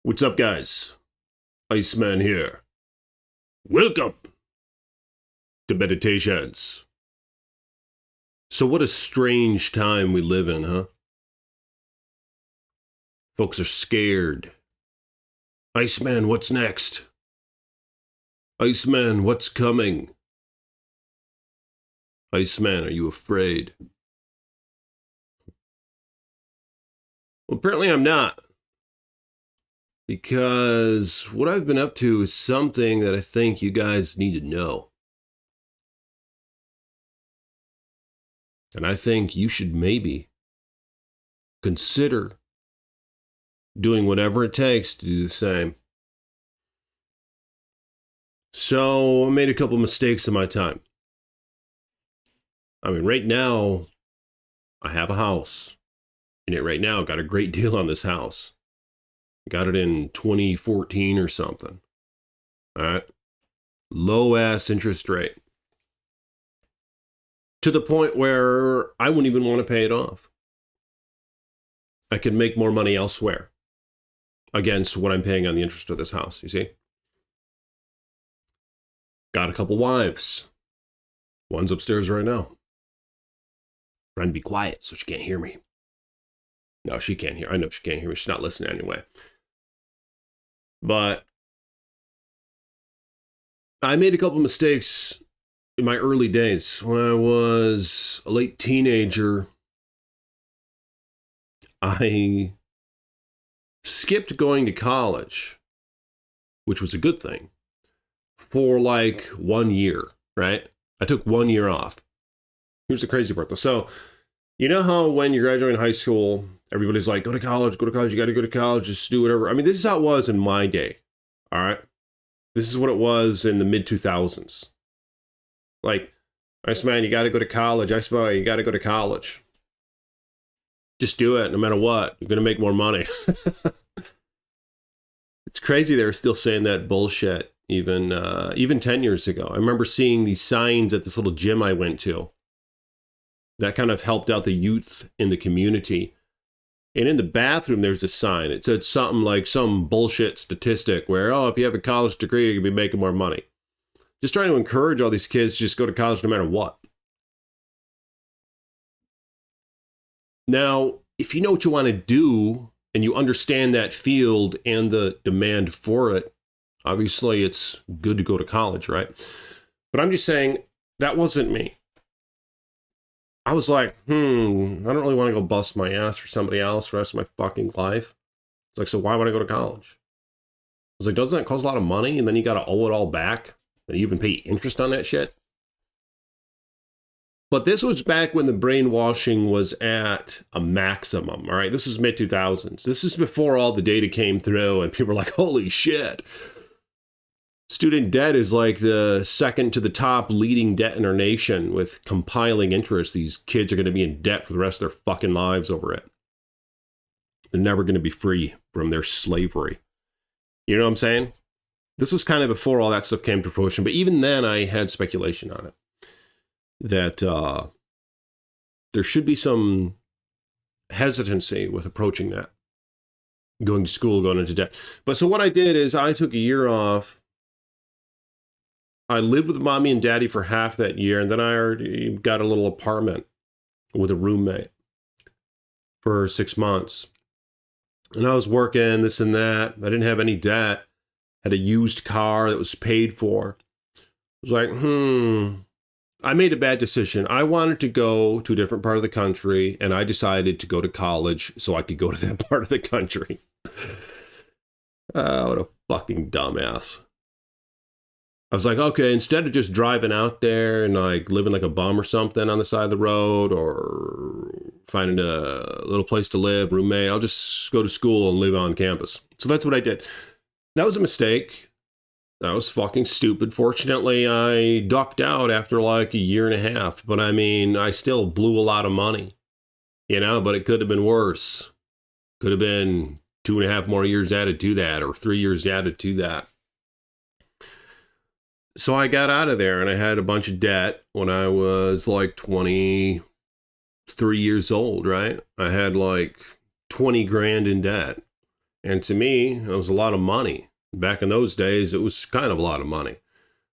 What's up, guys? Iceman here. Welcome to Meditations. So, what a strange time we live in, huh? Folks are scared. Iceman, what's next? Iceman, what's coming? Iceman, are you afraid? Well, apparently I'm not. Because what I've been up to is something that I think you guys need to know. And I think you should maybe consider doing whatever it takes to do the same. So I made a couple mistakes in my time. I mean, right now, I have a house. In it right now, got a great deal on this house. Got it in 2014 or something. All right. Low ass interest rate. To the point where I wouldn't even want to pay it off. I could make more money elsewhere against what I'm paying on the interest of this house, you see? Got a couple wives. One's upstairs right now. Trying to be quiet so she can't hear me. No, she can't hear. I know she can't hear me. She's not listening anyway. But I made a couple mistakes in my early days. When I was a late teenager, I skipped going to college, which was a good thing, for like 1 year, right? I took 1 year off. Here's the crazy part though. So, you know how when you're graduating high school, everybody's like, go to college, you got to go to college, just do whatever. I mean, this is how it was in my day, all right? This is what it was in the mid-2000s. Like, Iceman, you got to go to college. Iceman, you got to go to college. Just do it, no matter what. You're going to make more money. It's crazy they were still saying that bullshit even 10 years ago. I remember seeing these signs at this little gym I went to. That kind of helped out the youth in the community. And in the bathroom, there's a sign. It said something like some bullshit statistic where, oh, if you have a college degree, you can be making more money. Just trying to encourage all these kids to just go to college no matter what. Now, if you know what you want to do and you understand that field and the demand for it, obviously it's good to go to college, right? But I'm just saying that wasn't me. I was like, I don't really want to go bust my ass for somebody else for the rest of my fucking life. It's like, so why would I go to college? I was like, doesn't that cost a lot of money? And then you got to owe it all back? And you even pay interest on that shit? But this was back when the brainwashing was at a maximum, all right? This is mid-2000s. This is before all the data came through and people were like, holy shit. Student debt is like the second to the top leading debt in our nation with compiling interest. These kids are going to be in debt for the rest of their fucking lives over it. They're never going to be free from their slavery. You know what I'm saying? This was kind of before all that stuff came to fruition. But even then, I had speculation on it. That there should be some hesitancy with approaching that. Going to school, going into debt. But so what I did is I took a year off. I lived with mommy and daddy for half that year, and then I already got a little apartment with a roommate for 6 months. And I was working this and that. I didn't have any debt. Had a used car that was paid for. I was like, I made a bad decision. I wanted to go to a different part of the country, and I decided to go to college so I could go to that part of the country. What a fucking dumbass. I was like, okay, instead of just driving out there and like living like a bum or something on the side of the road or finding a little place to live, roommate, I'll just go to school and live on campus. So that's what I did. That was a mistake. That was fucking stupid. Fortunately, I ducked out after like a year and a half. But I mean, I still blew a lot of money, you know, but it could have been worse. Could have been 2.5 more years added to that or 3 years added to that. So I got out of there and I had a bunch of debt when I was like 23 years old, right? I had like 20 grand in debt. And to me, it was a lot of money. Back in those days, it was kind of a lot of money.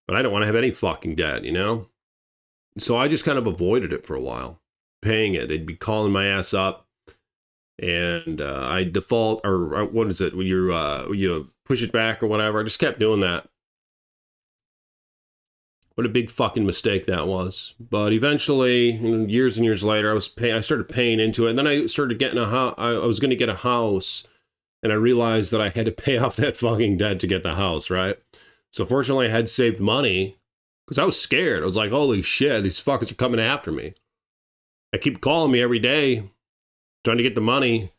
But I don't want to have any fucking debt, you know? So I just kind of avoided it for a while, paying it. They'd be calling my ass up, and I default, or what is it, when you push it back or whatever. I just kept doing that. What a big fucking mistake that was. But eventually, years and years later, I started paying into it. And then I started getting I was going to get a house, and I realized that I had to pay off that fucking debt to get the house, right? So fortunately, I had saved money because I was scared. I was like, holy shit, these fuckers are coming after me. They keep calling me every day, trying to get the money.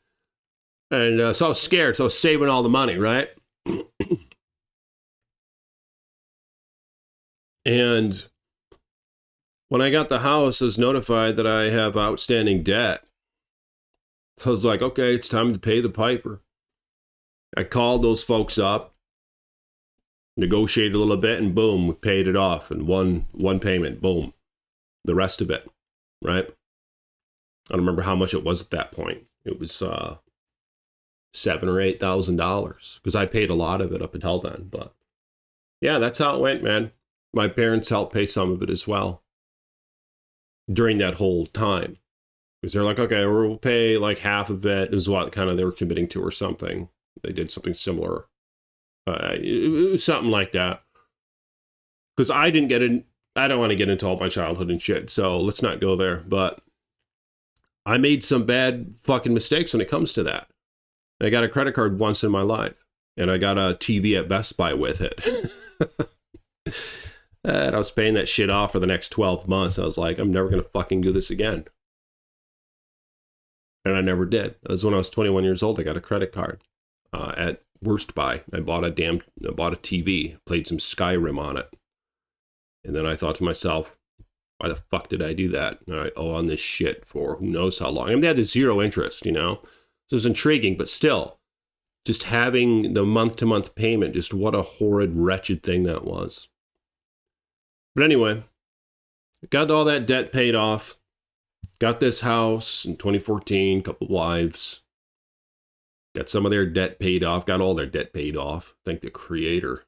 And so I was scared. So I was saving all the money, right? And when I got the house, I was notified that I have outstanding debt. So I was like, okay, it's time to pay the piper. I called those folks up, negotiated a little bit, and boom, we paid it off in one payment. Boom. The rest of it, right? I don't remember how much it was at that point. It was $7,000 or $8,000 because I paid a lot of it up until then. But yeah, that's how it went, man. My parents helped pay some of it as well during that whole time. Because they're like, okay, we'll pay like half of it, is what kind of they were committing to or something. They did something similar. It was something like that. Because I don't want to get into all my childhood and shit, so let's not go there. But I made some bad fucking mistakes when it comes to that. I got a credit card once in my life, and I got a TV at Best Buy with it. And I was paying that shit off for the next 12 months. I was like, I'm never going to fucking do this again. And I never did. That was when I was 21 years old. I got a credit card at Worst Buy. I bought a TV, played some Skyrim on it. And then I thought to myself, why the fuck did I do that? I owe on this shit for who knows how long. I mean, they had the zero interest, you know? So it was intriguing, but still, just having the month-to-month payment, just what a horrid, wretched thing that was. But anyway, got all that debt paid off. Got this house in 2014, couple wives. Got some of their debt paid off. Got all their debt paid off. Thank the creator.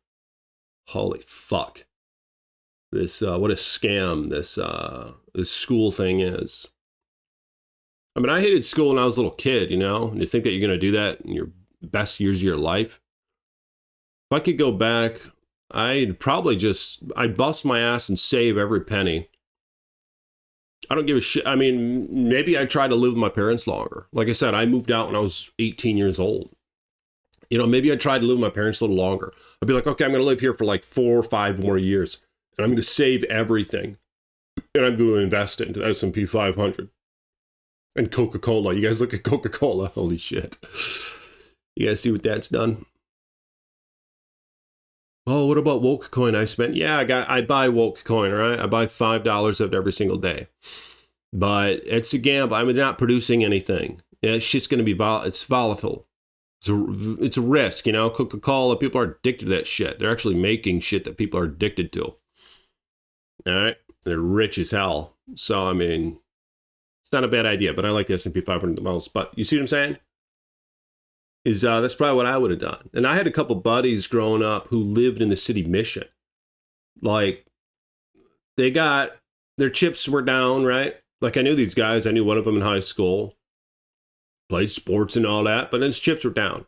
Holy fuck. This, what a scam this school thing is. I mean, I hated school when I was a little kid, you know? And you think that you're going to do that in your best years of your life? If I could go back, I'd bust my ass and save every penny. I don't give a shit. I mean, maybe I'd try to live with my parents longer. Like I said, I moved out when I was 18 years old. You know, maybe I'd try to live with my parents a little longer. I'd be like, okay, I'm going to live here for like 4 or 5 more years. And I'm going to save everything. And I'm going to invest it into the S&P 500. And Coca-Cola. You guys look at Coca-Cola. Holy shit. You guys see what that's done? Oh, what about WokeCoin I spent? Yeah, I buy WokeCoin, right? I buy $5 of it every single day. But it's a gamble. I'm not producing anything. It's just going to be it's volatile. It's a risk, you know? Coca-Cola, people are addicted to that shit. They're actually making shit that people are addicted to. All right? They're rich as hell. So, I mean, it's not a bad idea, but I like the S&P 500 the most. But you see what I'm saying? That's probably what I would have done. And I had a couple buddies growing up who lived in the city mission. Like, their chips were down, right? Like, I knew these guys. I knew one of them in high school. Played sports and all that, but his chips were down.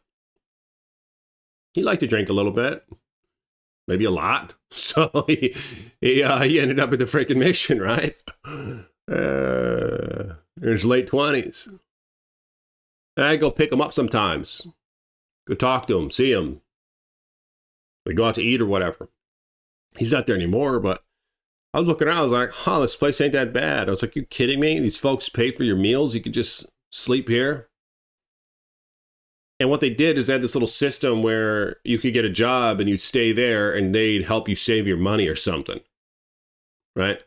He liked to drink a little bit. Maybe a lot. So he ended up at the freaking mission, right? In his late 20s. And I go pick him up sometimes. Go talk to him, see him. We go out to eat or whatever. He's not there anymore, but I was looking around. I was like, this place ain't that bad. I was like, you kidding me? These folks pay for your meals. You could just sleep here. And what they did is they had this little system where you could get a job and you'd stay there and they'd help you save your money or something. Right?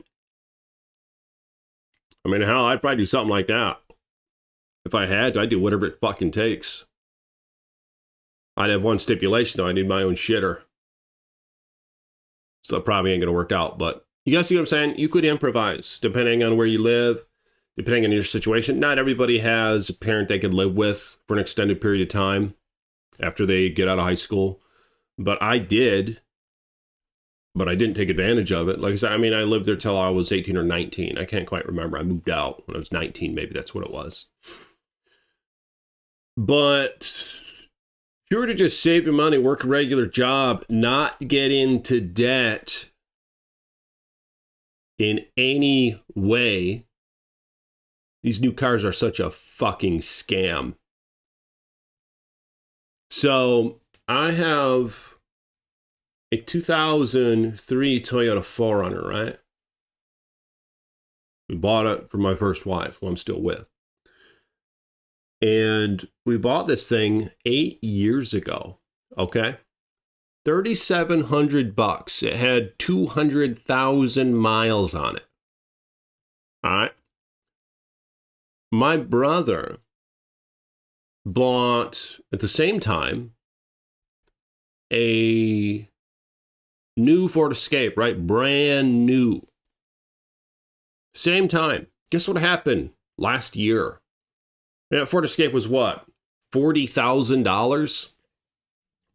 I mean, hell, I'd probably do something like that. If I had to, I'd do whatever it fucking takes. I'd have one stipulation, though. I need my own shitter. So it probably ain't going to work out. But you guys see what I'm saying? You could improvise depending on where you live, depending on your situation. Not everybody has a parent they could live with for an extended period of time. after they get out of high school. But I did, but I didn't take advantage of it. Like I said, I mean, I lived there till I was 18 or 19. I can't quite remember. I moved out when I was 19. Maybe that's what it was. But if you were to just save your money, work a regular job, not get into debt in any way, these new cars are such a fucking scam. So I have a 2003 Toyota 4Runner, right? We bought it for my first wife, who I'm still with. And we bought this thing 8 years ago, okay? $3,700. It had 200,000 miles on it. All right. My brother bought, at the same time, a new Ford Escape, right? Brand new. Same time. Guess what happened last year? That Ford Escape was what? $40,000?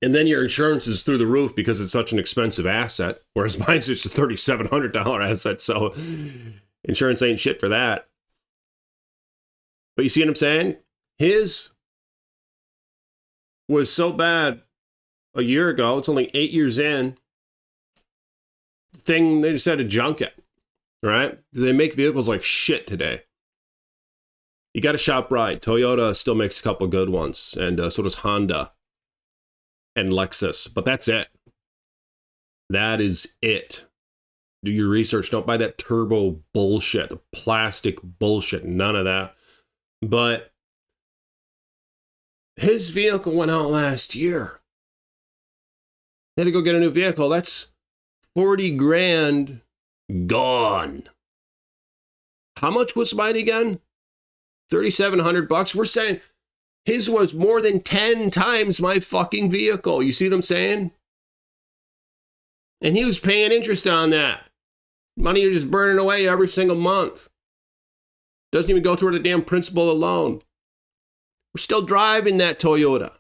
And then your insurance is through the roof because it's such an expensive asset, whereas mine's just a $3,700 asset, so insurance ain't shit for that. But you see what I'm saying? His was so bad a year ago, it's only 8 years in, they just had to junk it, right? They make vehicles like shit today. You got to shop right. Toyota still makes a couple good ones, and so does Honda and Lexus, but that's it. That is it. Do your research. Don't buy that turbo bullshit, the plastic bullshit, none of that. But his vehicle went out last year. They had to go get a new vehicle. That's 40 grand gone. How much was mine again? $3,700. We're saying his was more than 10 times my fucking vehicle. You see what I'm saying? And he was paying interest on that. Money you're just burning away every single month. Doesn't even go toward the damn principal alone. We're still driving that Toyota.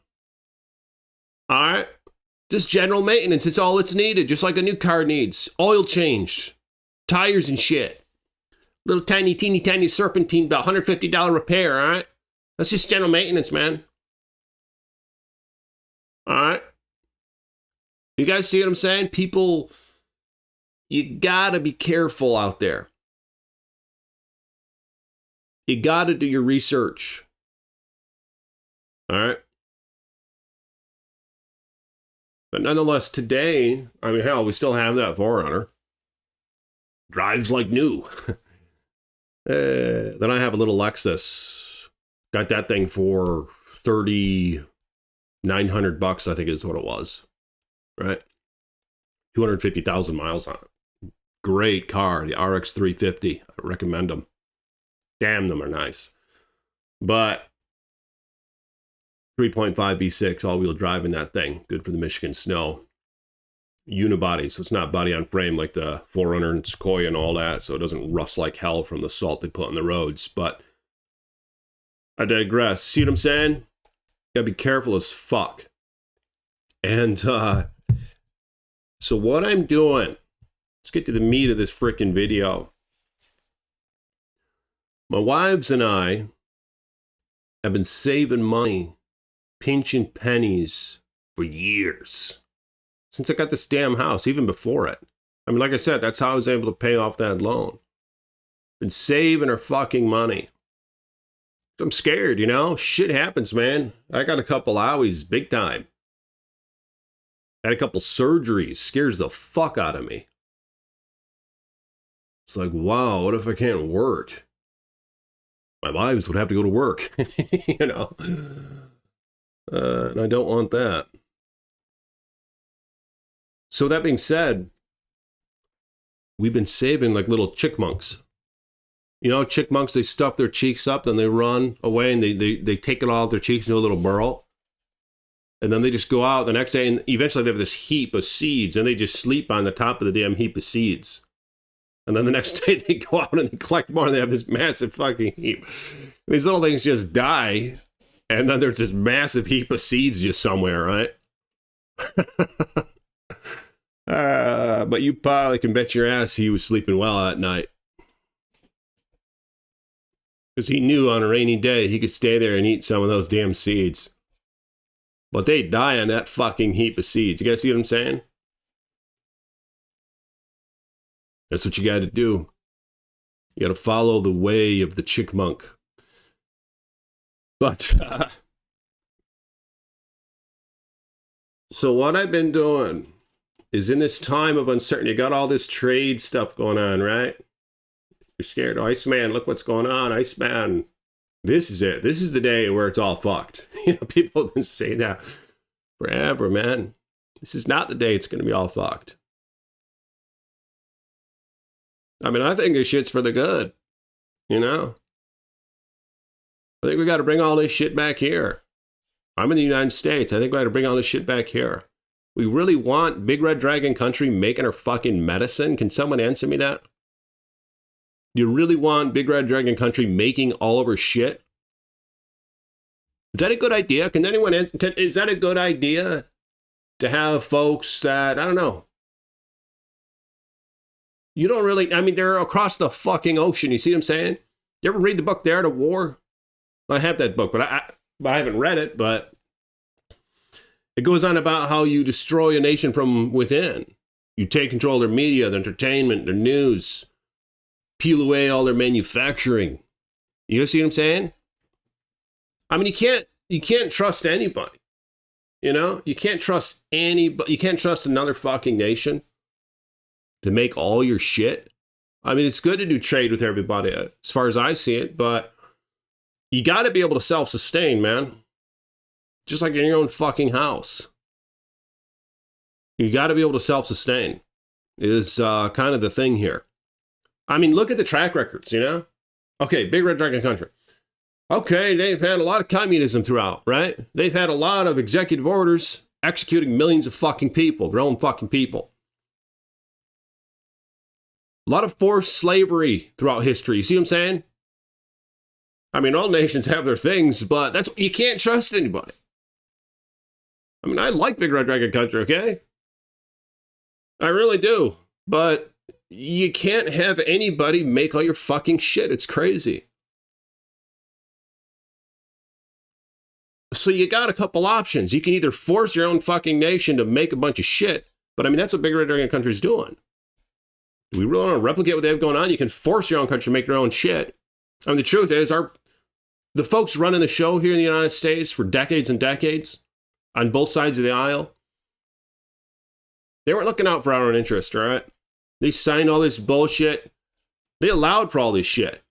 All right? Just general maintenance. It's all it's needed, just like a new car needs. Oil changed. Tires and shit. Little tiny, teeny, tiny serpentine belt. $150 repair, all right? That's just general maintenance, man. All right? You guys see what I'm saying? People, you gotta be careful out there. You gotta do your research. All right? But nonetheless, today, I mean, hell, we still have that 4Runner. Drives like new. Then I have a little Lexus. Got that thing for $3,900, I think is what it was. Right? 250,000 miles on it. Great car, the RX 350. I recommend them. Damn, them are nice. But 3.5 V6 all-wheel drive in that thing. Good for the Michigan snow. Unibody, so it's not body on frame like the 4Runner and Sequoia and all that, so it doesn't rust like hell from the salt they put on the roads. But I digress. See what I'm saying? Gotta be careful as fuck. And so what I'm doing, let's get to the meat of this freaking video. My wives and I have been saving money, pinching pennies for years. Since I got this damn house, even before it. I mean, like I said, that's how I was able to pay off that loan. Been saving her fucking money. I'm scared, you know? Shit happens, man. I got a couple owies, big time. Had a couple surgeries. Scares the fuck out of me. It's like, wow, what if I can't work? My wives would have to go to work, you know? And I don't want that. So that being said, we've been saving like little chickmunks. You know, chickmunks, they stuff their cheeks up, then they run away and they take it all out their cheeks into a little burrow. And then they just go out the next day and eventually they have this heap of seeds and they just sleep on the top of the damn heap of seeds. And then the next day they go out and they collect more and they have this massive fucking heap. These little things just die And then there's this massive heap of seeds just somewhere, right? But you probably can bet your ass he was sleeping well at night. Because he knew on a rainy day he could stay there and eat some of those damn seeds. But they'd die on that fucking heap of seeds. You guys see what I'm saying? That's what you got to do. You got to follow the way of the chickmunk. But, so what I've been doing is in this time of uncertainty, you got all this trade stuff going on, right? You're scared. Iceman, look what's going on. Iceman. This is it. This is the day where it's all fucked. You know, people have been saying that forever, man. This is not the day it's going to be all fucked. I mean, I think this shit's for the good, you know? I think we got to bring all this shit back here. I'm in the United States. I think we got to bring all this shit back here. We really want Big Red Dragon Country making our fucking medicine? Can someone answer me that? Do you really want Big Red Dragon Country making all of our shit? Is that a good idea? Can anyone answer? Is that a good idea to have folks that, I don't know. You don't really, I mean, they're across the fucking ocean. You see what I'm saying? You ever read the book, The Art of War? I have that book, but I haven't read it, but it goes on about how you destroy a nation from within. You take control of their media, their entertainment, their news, peel away all their manufacturing. You see what I'm saying? I mean, you can't trust anybody. You know? You can't trust anybody. You can't trust another fucking nation to make all your shit. I mean, it's good to do trade with everybody as far as I see it, but you got to be able to self-sustain, man. Just like in your own fucking house. You got to be able to self-sustain is kind of the thing here. I mean, look at the track records, you know? Okay, Big Red Dragon Country. Okay, they've had a lot of communism throughout, right? They've had a lot of executive orders executing millions of fucking people, their own fucking people. A lot of forced slavery throughout history. You see what I'm saying? I mean, all nations have their things, but that's you can't trust anybody. I mean, I like Big Red Dragon Country, okay? I really do. But you can't have anybody make all your fucking shit. It's crazy. So you got a couple options. You can either force your own fucking nation to make a bunch of shit, but I mean, that's what Big Red Dragon Country is doing. Do we really want to replicate what they have going on? You can force your own country to make their own shit. I mean, the truth is, the folks running the show here in the United States for decades and decades, on both sides of the aisle, they weren't looking out for our own interest, all right? They signed all this bullshit. They allowed for all this shit.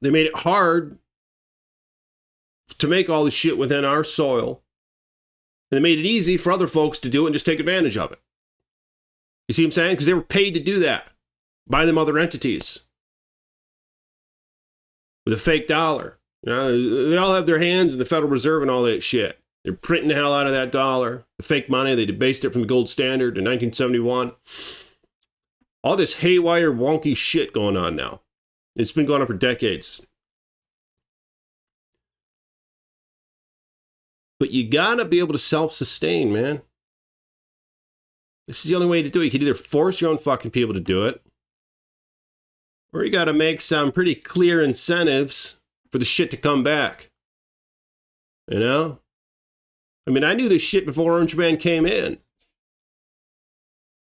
They made it hard to make all this shit within our soil. And they made it easy for other folks to do it and just take advantage of it. You see what I'm saying? Because they were paid to do that by them other entities with a fake dollar. You know, they all have their hands in the Federal Reserve and all that shit. They're printing the hell out of that dollar, the fake money. They debased it from the gold standard in 1971. All this haywire, wonky shit going on now. It's been going on for decades. But you gotta be able to self-sustain, man. This is the only way to do it. You can either force your own fucking people to do it, or you gotta make some pretty clear incentives for the shit to come back. You know? I mean, I knew this shit before Orange Man came in.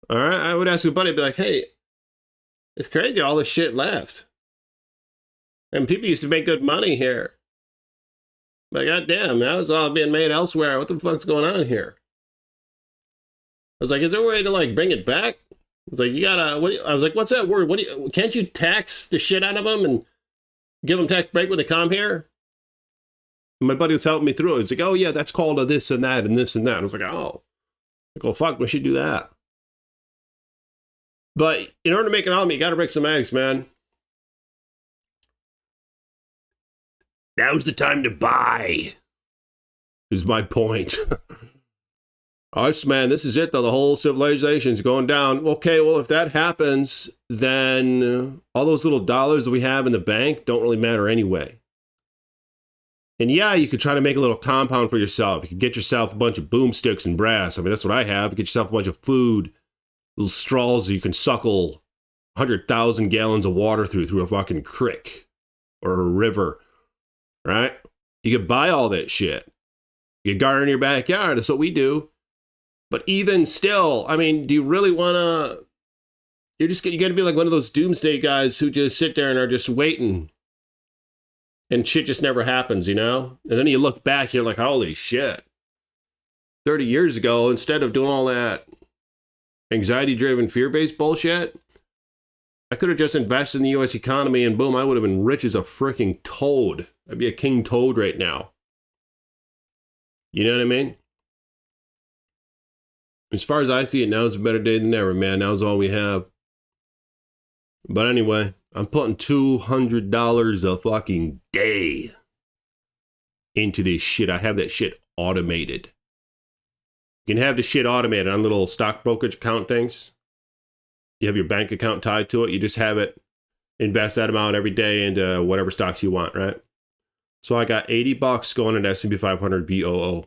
All right? I would ask a buddy, I'd be like, hey, it's crazy all this shit left. And people used to make good money here. But goddamn, now it's all being made elsewhere. What the fuck's going on here? I was like, is there a way to like bring it back? I was like, you gotta, I was like, what's that word? Can't you tax the shit out of them and give them tax break when they come here? And my buddy was helping me through it. He's like, oh yeah, that's called a this and that and this and that. And I was like, oh. Like, well, fuck, we should do that. But in order to make an omelet, you gotta break some eggs, man. Now's the time to buy, is my point. Man, this is it, though. The whole civilization's going down. Okay, well, if that happens, then all those little dollars that we have in the bank don't really matter anyway. And yeah, you could try to make a little compound for yourself. You could get yourself a bunch of boomsticks and brass. I mean, that's what I have. Get yourself a bunch of food, little straws you can suckle 100,000 gallons of water through a fucking creek or a river, right? You could buy all that shit. You garden in your backyard. That's what we do. But even still, I mean, do you really want to... you got to be like one of those doomsday guys who just sit there and are just waiting. And shit just never happens, you know? And then you look back, you're like, holy shit. 30 years ago, instead of doing all that anxiety-driven, fear-based bullshit, I could have just invested in the U.S. economy and boom, I would have been rich as a freaking toad. I'd be a king toad right now. You know what I mean? As far as I see it, now's a better day than ever, man. Now's all we have. But anyway, I'm putting $200 a fucking day into this shit. I have that shit automated. You can have the shit automated on little stock brokerage account things. You have your bank account tied to it. You just have it invest that amount every day into whatever stocks you want, right? So I got $80 going into S&P 500 VOO.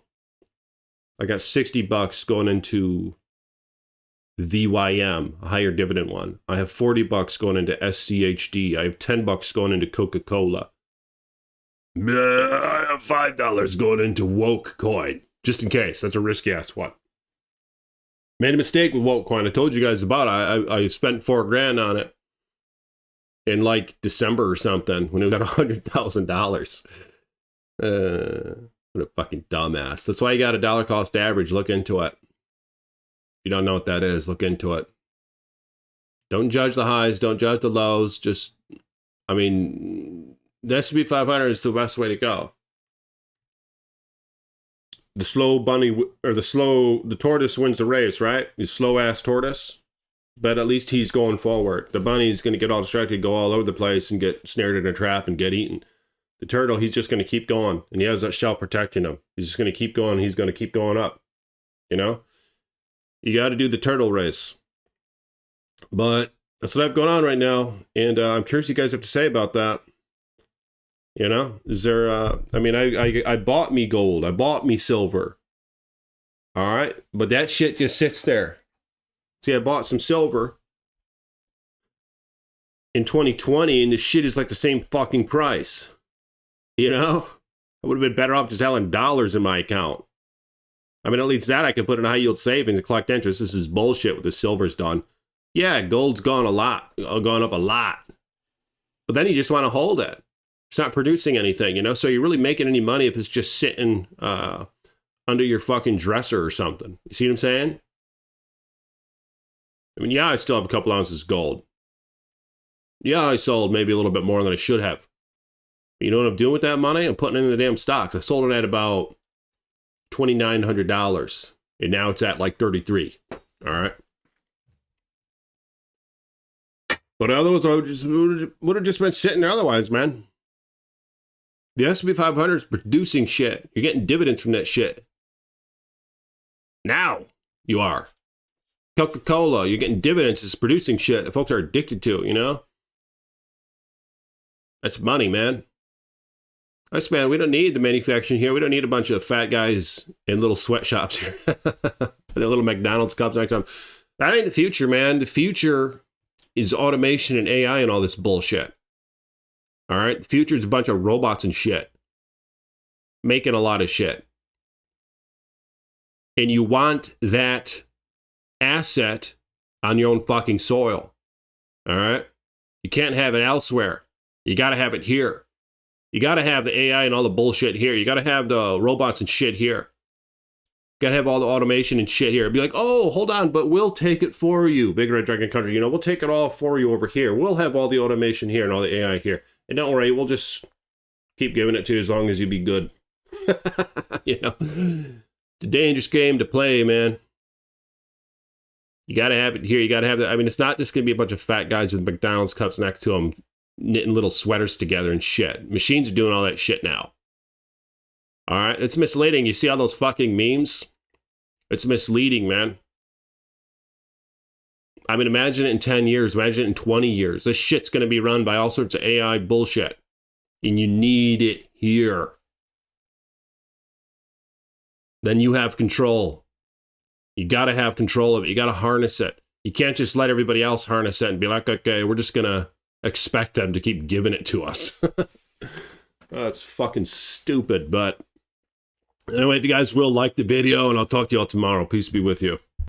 I got $60 going into VYM, a higher dividend one. I have $40 going into SCHD. I have $10 going into Coca-Cola. I have $5 going into Woke Coin, just in case. That's a risky ass one. Made a mistake with Woke Coin. I told you guys about it. I spent $4,000 on it in like December or something when it was at $100,000. What a fucking dumbass. That's why you got a dollar cost average. Look into it. You don't know what that is, look into it. Don't judge the highs, don't judge the lows. Just, I mean, the S&P 500 is the best way to go. The slow bunny, or the tortoise wins the race, right? The slow ass tortoise. But at least he's going forward. The bunny's going to get all distracted, go all over the place and get snared in a trap and get eaten. The turtle, he's just going to keep going. And he has that shell protecting him. He's just going to keep going. He's going to keep going up. You know? You got to do the turtle race. But that's what I have going on right now. And I'm curious what you guys have to say about that. You know, is there, I mean, I bought me gold. I bought me silver. All right. But that shit just sits there. See, I bought some silver in 2020 and the shit is like the same fucking price. You know, I would have been better off just having dollars in my account. I mean, at least that I could put in high yield savings and collect interest. This is bullshit what the silver's done. Yeah, gold's gone up a lot. But then you just want to hold it. It's not producing anything, you know? So you're really making any money if it's just sitting under your fucking dresser or something. You see what I'm saying? I mean, yeah, I still have a couple ounces of gold. Yeah, I sold maybe a little bit more than I should have. But you know what I'm doing with that money? I'm putting it in the damn stocks. I sold it at about $2,900. And now it's at like 33. All right. But otherwise, I would have just been sitting there otherwise, man. The S&P 500 is producing shit. You're getting dividends from that shit. Now you are. Coca-Cola, you're getting dividends. It's producing shit that folks are addicted to, you know? That's money, man. Us, man, we don't need the manufacturing here. We don't need a bunch of fat guys in little sweatshops here. Their little McDonald's cups next time. That ain't the future, man. The future is automation and AI and all this bullshit. All right? The future is a bunch of robots and shit. Making a lot of shit. And you want that asset on your own fucking soil. All right? You can't have it elsewhere. You got to have it here. You got to have the AI and all the bullshit here. You got to have the robots and shit here. You got to have all the automation and shit here. Be like, oh, hold on, but we'll take it for you, Big Red Dragon Country. You know, we'll take it all for you over here. We'll have all the automation here and all the AI here. And don't worry, we'll just keep giving it to you as long as you be good. You know, it's a dangerous game to play, man. You got to have it here. You got to have that. I mean, it's not just going to be a bunch of fat guys with McDonald's cups next to them knitting little sweaters together and shit. Machines are doing all that shit now. All right? It's misleading. You see all those fucking memes? It's misleading, man. I mean, imagine it in 10 years. Imagine it in 20 years. This shit's going to be run by all sorts of AI bullshit. And you need it here. then you have control. You got to have control of it. You got to harness it. You can't just let everybody else harness it and be like, okay, we're just going to expect them to keep giving it to us. That's fucking stupid. But anyway, if you guys will like the video, and I'll talk to you all tomorrow. Peace be with you.